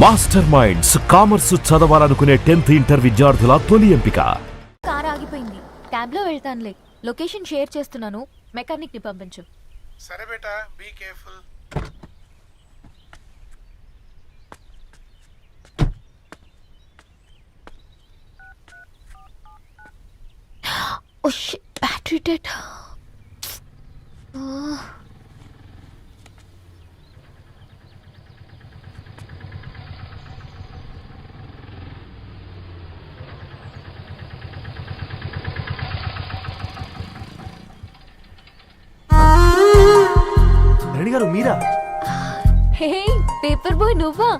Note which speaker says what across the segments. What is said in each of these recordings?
Speaker 1: Master minds commerce చదవాలనుకునే 10th inter విద్యార్థుల తొలి ఎంపిక.
Speaker 2: కార్ ఆగిపోయింది, క్యాబ్ లో వెళ్తానులే. లొకేషన్ షేర్ చేస్తున్నాను, మెకానిక్ ని పంపించు.
Speaker 3: సరే బేటా, be careful.
Speaker 2: Oh shit, battery dead.
Speaker 4: Reddy గారు మీరా?
Speaker 2: హే పేపర్ బాయ్, నువ్వా?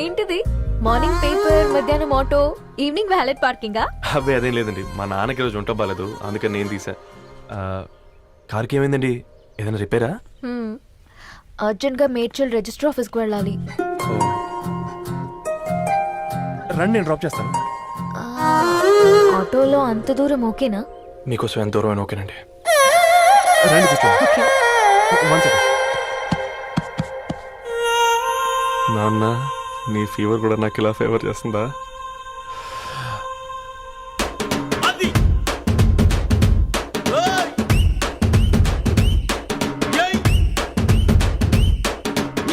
Speaker 2: ఏంటిది? మార్నింగ్ పేపర్, మధ్యాహ్నం ఆటో, ఈవినింగ్ వ్యాలెట్ పార్కింగా?
Speaker 4: అబ్బే అదేం లేదండి, మా నాన్నకి రోజు ఉంట బాగాలేదు, అందుకని నేను తీసా. కార్కి ఏమైందండి? ఏదైనా రిపేరా?
Speaker 2: అర్జెంట్ గా మేడ్చల్ రిజిస్టర్ ఆఫీస్ కు వెళ్ళాలి.
Speaker 4: రండి, నేను డ్రాప్ చేస్తాను.
Speaker 2: ఆటోలో అంత దూరం ఓకేనా?
Speaker 4: మీకోసం ఎంత దూరం అయినా ఓకేనండి. రండి కూర్చోండి. One second. నాన్న, నీ ఫీవర్ కూడా నాకు ఇలా ఫేవర్ చేస్తుందా?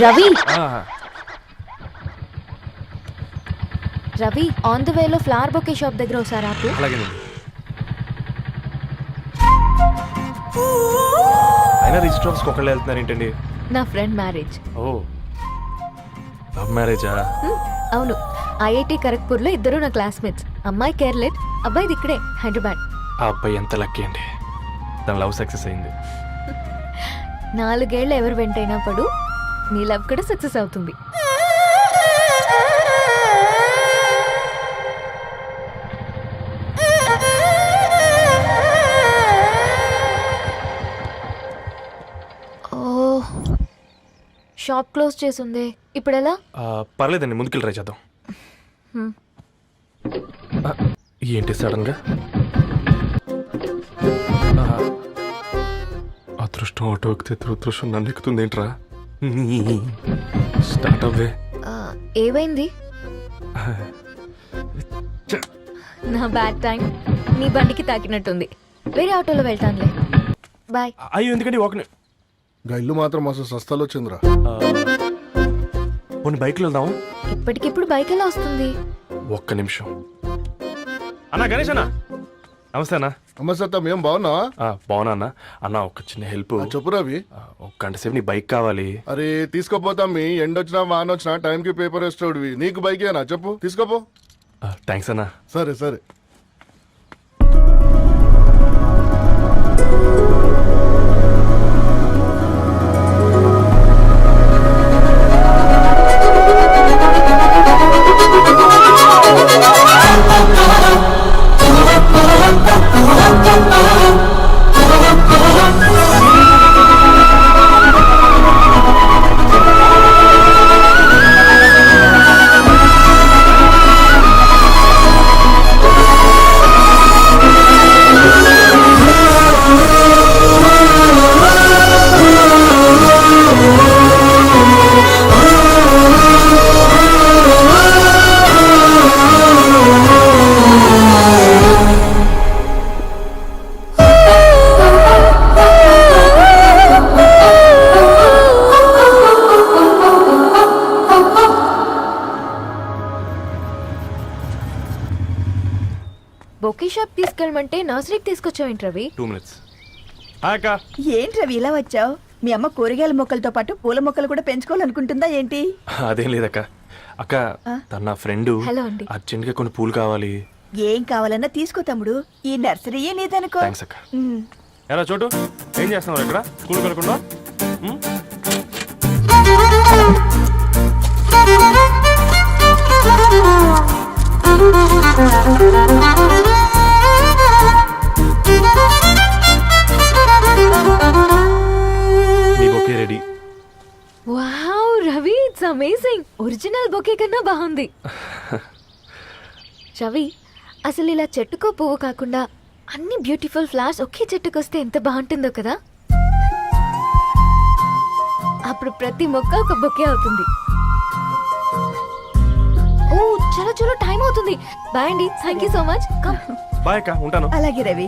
Speaker 2: రవి, రవి, ఆన్ ద వేలో ఫ్లవర్ బొకే షాప్ దగ్గర ఒకసారి ఆపు.
Speaker 4: అలాగేనండి. అయినా రిజిస్టర్ ఆఫీస్కి ఒకళ్ళు వెళ్తున్నారు ఏంటండి?
Speaker 2: నా ఫ్రెండ్ మ్యారేజ్.
Speaker 4: ఓ, లవ్ మ్యారేజా?
Speaker 2: అవును, ఐఐటి ఖరగ్పూర్ లో ఇద్దరు నా క్లాస్మేట్స్. అమ్మాయి కేర్లెట్, అబ్బాయిది ఇక్కడే హైదరాబాద్.
Speaker 4: ఆ అబ్బాయి ఎంత లక్కీ అండి, తన లవ్ సక్సెస్ అయింది.
Speaker 2: 4 ఏళ్ళు ఎవరు వెంటైనా పడు, నీ లవ్ కూడా సక్సెస్ అవుతుంది. షాప్ క్లోజ్ చేసింది, ఇప్పుడు ఎలా?
Speaker 4: పర్లేదండి, ముందుకెళ్ళి ట్రై చేద్దాం. ఏంటి సడన్ గా? అదృష్టం ఆటో ఎక్కితే దురదృష్టం నన్ను ఎక్కుతుంది ఏంట్రా? స్టార్ట్ అవ్వే.
Speaker 2: ఏమైంది? నా బ్యాడ్ టైం నీ బండికి తాకినట్టుంది. వేరే ఆటోలో వెళ్తానులే, బాయ్.
Speaker 4: అయ్యో ఎందుకండి ఒక
Speaker 3: ఇల్లు మాత్రం అసలు సస్తాలో వచ్చిందిరా.
Speaker 4: కొన్ని బైక్లో వెళ్దాం.
Speaker 2: ఇప్పటికిప్పుడు బైక్ ఎలా వస్తుంది?
Speaker 4: ఒక్క నిమిషం. అన్నా, గణేష్ అన్న, నమస్తే అన్న.
Speaker 3: నమస్తే, ఏం బాగున్నావా?
Speaker 4: బాగున్నా అన్న. అన్న ఒక చిన్న హెల్ప్.
Speaker 3: చెప్పు రవి.
Speaker 4: ఒక గంట సేపు నీ బైక్ కావాలి.
Speaker 3: అరే తీసుకోపోతాం, మీ ఎండొచ్చినా వానొచ్చినా టైంకి పేపర్ వేస్తాడువి. నీకు బైక్ ఏనా? చెప్పు, తీసుకోపో.
Speaker 4: థ్యాంక్స్ అన్న.
Speaker 3: సరే సరే.
Speaker 2: బొకే షాప్ తీసుకెళ్ళమంటే నర్సరీకి తీసుకొచ్చావు రవి?
Speaker 4: 2 minutes.
Speaker 5: ఏంటి రవి ఇలా వచ్చావు? మీ అమ్మ కూరగాయల మొక్కలతో పాటు పూల మొక్కలు కూడా పెంచుకోవాలనుకుంటుందా ఏంటి?
Speaker 4: అదేం లేదక్క. అక్క, తన నా ఫ్రెండ్,
Speaker 2: హలో అండి.
Speaker 4: అర్జెంట్ గా కొన్ని పూలు కావాలి.
Speaker 5: ఏం కావాలన్నా తీసుకో తమ్ముడు, ఈ నర్సరీయే నీదనుకో.
Speaker 4: థ్యాంక్స్ అక్క. ఎలా చోటు, ఏం చేస్తున్నావు ఇక్కడ? స్కూల్ కలకుండా? మీ bouquet ready.
Speaker 2: Wow Ravi, it's amazing. Original bouquet కన్నా బాగుంది. రవి, అసలు ఇలా చెట్టుకో పువ్వు కాకుండా అన్ని బ్యూటిఫుల్ ఫ్లవర్స్ ఒకే చెట్టుకొస్తే ఎంత బాగుంటుందో కదా. అప్పుడు ప్రతి మొక్క ఒక బొకే అవుతుంది. చలో టైం అవుతుంది. బాయ్ అండి, thank you so much. Come.
Speaker 4: Bye అక్క, ఉంటాను.
Speaker 5: అలాగే రవి.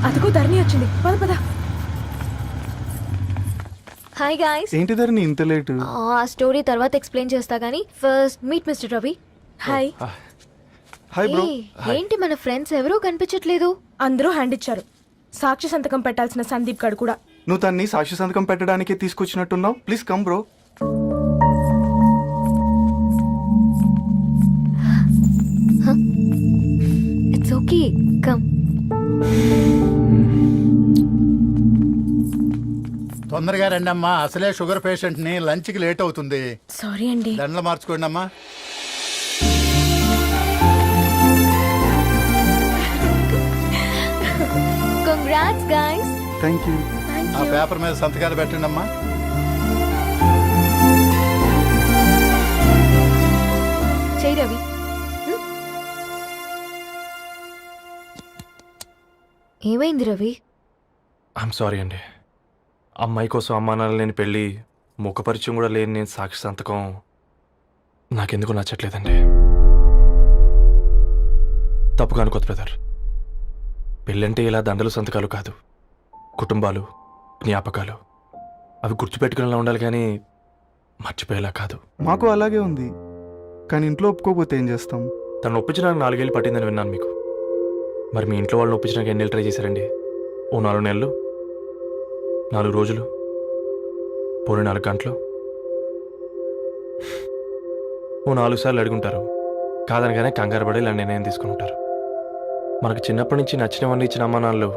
Speaker 6: అదిగో ధరణి వచ్చింది, పద పద.
Speaker 2: Hi guys.
Speaker 7: ఏంటి ధరణి ఇంత లేటు?
Speaker 2: ఆ స్టోరీ తర్వాత ఎక్స్ప్లెయిన్ చేస్తా గానీ first meet mister Ravi.
Speaker 6: Hi.
Speaker 7: Hi bro.
Speaker 2: ఏంటి మన ఫ్రెండ్స్ ఎవరూ కనిపించట్లేదు?
Speaker 6: అందరూ హ్యాండ్ ఇచ్చారు. సాక్షి సంతకం పెట్టాల్సిన సందీప్ గడు కూడా.
Speaker 7: నువ్వు తన్ని సాక్షి సంతకం పెట్టడానికే తీసుకొచ్చినట్టున్నావు. Please come bro.
Speaker 2: It's okay, come.
Speaker 8: తొందరగా రండి అమ్మా, అసలే షుగర్ పేషెంట్ ని లంచ్ కి లేట్ అవుతుంది.
Speaker 6: సారీ అండి.
Speaker 8: దండలు మార్చుకోండి అమ్మా.
Speaker 2: Congrats guys.
Speaker 7: Thank you.
Speaker 8: ఆ పేపర్ మీద సంతకాలు పెట్టండి అమ్మా.
Speaker 2: చెయ్యి రవి. ఏమైంది రవి?
Speaker 4: ఐఎమ్ సారీ అండి. అమ్మాయి కోసం అమ్మా నాన్న లేని పెళ్ళి, ముఖ పరిచయం కూడా లేని నేను సాక్షి సంతకం నాకెందుకు నచ్చట్లేదండి. తప్పుగా అనుకోదు బ్రదర్. పెళ్ళంటే ఇలా దండలు సంతకాలు కాదు, కుటుంబాలు, జ్ఞాపకాలు. అవి గుర్తుపెట్టుకునేలా ఉండాలి కానీ మర్చిపోయేలా కాదు.
Speaker 7: మాకు అలాగే ఉంది, కానీ ఇంట్లో ఒప్పుకోకపోతే ఏం చేస్తాం?
Speaker 4: తను ఒప్పించడానికి 4 ఏళ్ళు పట్టిందని విన్నాను మీకు. మరి మీ ఇంట్లో వాళ్ళని ఒప్పించడానికి ఎన్ని నెలలు ట్రై చేశారండి? ఓ 4 నెలలు, 4 రోజులు, పోనీ 4 గంటలు, ఓ 4 సార్లు అడుగుంటారు. కాదనగానే కంగారు పడి ఇలా నిర్ణయం తీసుకుని ఉంటారు. మనకు చిన్నప్పటి నుంచి నచ్చినవన్నీ ఇచ్చిన అమ్మా నాన్నలు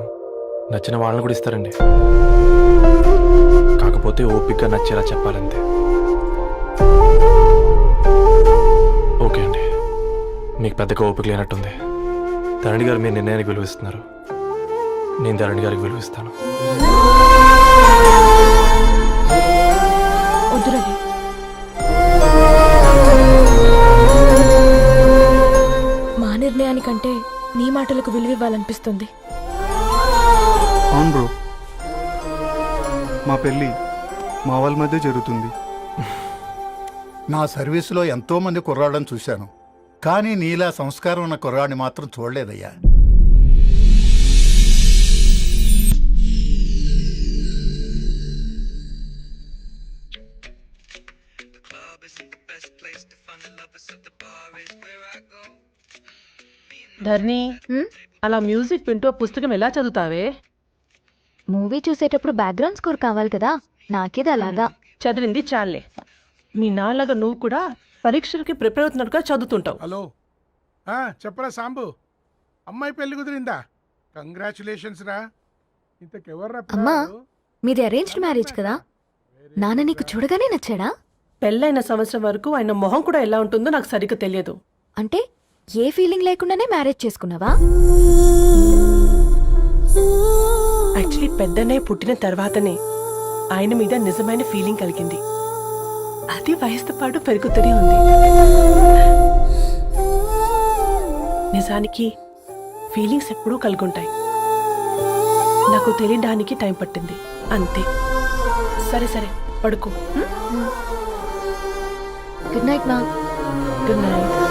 Speaker 4: నచ్చిన వాళ్ళని కూడా ఇస్తారండి. కాకపోతే ఓపికగా నచ్చేలా చెప్పాలంతే. ఓకే అండి, మీకు పెద్దగా ఓపిక లేనట్టుంది. ధరణి గారు మీ నిర్ణయానికి విలువిస్తున్నారు, నేను ధరణి గారికి విలువిస్తాను.
Speaker 6: వద్దు రవి. మా నిర్ణయానికంటే నీ మాటలకు విలువ ఇవ్వాలనిపిస్తుంది.
Speaker 7: అవును బ్రో, మా పెళ్ళి మా వాళ్ళ మధ్య జరుగుతుంది.
Speaker 8: నా సర్వీసులో ఎంతో మంది కుర్రాళ్ళని చూశాను, కానీ నీలా సంస్కారం ఉన్న కుర్రాడిని మాత్రం చూడలేదయ్యా.
Speaker 9: ధర్ని, అలా మ్యూజిక్ వింటూ పుస్తకం ఎలా చదువుతావే?
Speaker 2: మూవీ చూసేటప్పుడు బ్యాక్గ్రౌండ్ స్కోర్ కావాలి కదా, నాకేది అలాగా.
Speaker 9: చదివింది చాలే. మీ నాన్నగా నువ్వు కూడా పరీక్షలకి ప్రిపేర్ అవుతున్నట్టుగా చదువుతుంటావు.
Speaker 10: హలో, చెప్పరా సాంబు, అమ్మాయి పెళ్లి కుదిరిందా? కంగ్రాచులేషన్స్ రా. ఇంతకెవర్రా
Speaker 2: అమ్మా,
Speaker 10: పిల్లాడు?
Speaker 2: మీది అరేంజ్డ్ మ్యారేజ్ కదా, నాన్న నీకు చూడగానే నచ్చాడా?
Speaker 9: పెళ్ళైన సంవత్సరం వరకు ఆయన మొహం కూడా ఎలా ఉంటుందో నాకు సరిగ్గా తెలియదు.
Speaker 2: అంటే ఏ ఫీలింగ్ లేకుండానే మ్యారేజ్ చేసుకున్నావా?
Speaker 9: యాక్చువల్లీ పెద్దన్నయ్య పుట్టిన తర్వాతనే ఆయన మీద నిజమైన ఫీలింగ్ కలిగింది. అది వయసుతో పాటు పెరుగుతూనే ఉంది. నిజానికి ఫీలింగ్స్ ఎప్పుడూ కలుగుంటాయి. నాకు తెలియడానికి టైం పట్టింది అంతే. సరే సరే, పడుకో.
Speaker 2: గుడ్ నైట్ మా.
Speaker 9: Good night.